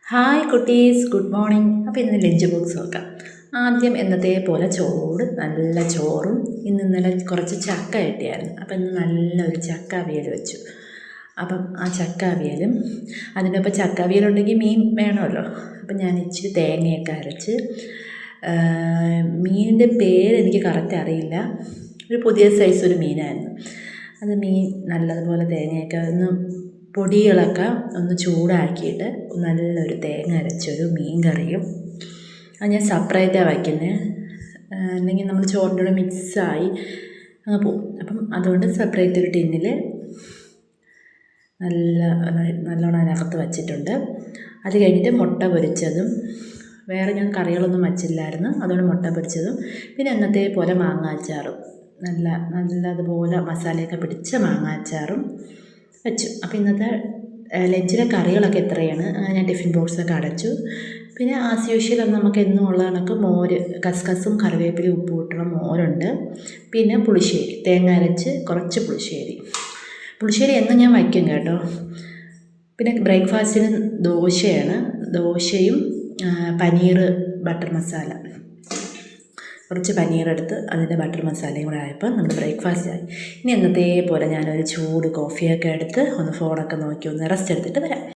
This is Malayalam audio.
Hi കുട്ടീസ്, good morning. അപ്പോൾ ഇന്ന് ലഞ്ച് ബോക്സ് നോക്കാം. ആദ്യം എന്നത്തെ പോലെ നല്ല ചോറും ഇന്നലെ കുറച്ച് ചക്ക കിട്ടിയായിരുന്നു. അപ്പോൾ ഇന്ന് നല്ലൊരു ചക്ക അവിയൽ വെച്ചു. അപ്പം ആ ചക്ക അവിയലും അതിൻ്റെ ഒപ്പം ചക്ക അവിയലുണ്ടെങ്കിൽ മീൻ വേണമല്ലോ. അപ്പം ഞാൻ ഇച്ചിരി തേങ്ങയൊക്കെ അരച്ച്, മീനിൻ്റെ പേര് എനിക്ക് കറക്റ്റ് അറിയില്ല, ഒരു പുതിയ സൈസ് ഒരു മീനായിരുന്നു. അത് മീൻ നല്ലതുപോലെ തേങ്ങയൊക്കെ പൊടികളൊക്കെ ഒന്ന് ചൂടാക്കിയിട്ട് നല്ലൊരു തേങ്ങ അരച്ചൊരു മീൻ കറിയും. അത് ഞാൻ സെപ്പറേറ്റാണ് വയ്ക്കുന്നത്, അല്ലെങ്കിൽ നമ്മൾ ചോറിൻ്റെ കൂടെ മിക്സായി അങ്ങ് പോവും. അപ്പം അതുകൊണ്ട് സെപ്പറേറ്റ് ഒരു ടിന്നിൽ നല്ലോണം അതിനകത്ത് വച്ചിട്ടുണ്ട്. അത് കഴിഞ്ഞിട്ട് മുട്ട പൊരിച്ചതും, വേറെ ഞാൻ കറികളൊന്നും വച്ചില്ലായിരുന്നു, അതുകൊണ്ട് മുട്ട പൊരിച്ചതും പിന്നെ എന്നത്തെ പോലെ മാങ്ങ അച്ചാറും, നല്ലതുപോലെ മസാലയൊക്കെ പിടിച്ച മാങ്ങ അച്ചാറും വെച്ചു. അപ്പോൾ ഇന്നത്തെ ലഞ്ചിലെ കറികളൊക്കെ എത്രയാണ്. ഞാൻ ടിഫിൻ ബോക്സൊക്കെ അടച്ചു. പിന്നെ ആസ് യൂഷ്വൽ നമുക്ക് എന്നും ഉള്ള കണക്ക് മോര്, കസ്കസും കറിവേപ്പിലയും ഉപ്പ് ഇട്ടുള്ള മോരുണ്ട്. പിന്നെ പുളിശ്ശേരി, തേങ്ങ അരച്ച് കുറച്ച് പുളിശ്ശേരി എന്നും ഞാൻ വയ്ക്കും കേട്ടോ. പിന്നെ ബ്രേക്ക്ഫാസ്റ്റിന് ദോശയും പനീർ ബട്ടർ മസാല, കുറച്ച് പനീറെടുത്ത് അതിൻ്റെ ബട്ടർ മസാലയും കൂടെ ആയപ്പോൾ നമ്മുടെ ബ്രേക്ക്ഫാസ്റ്റ് ആയി. ഇനി എന്നത്തെ പോലെ ഞാനൊരു ചൂട് കോഫിയൊക്കെ എടുത്ത് ഒന്ന് ഫോണൊക്കെ നോക്കി ഒന്ന് റെസ്റ്റ് എടുത്തിട്ട് വരാം.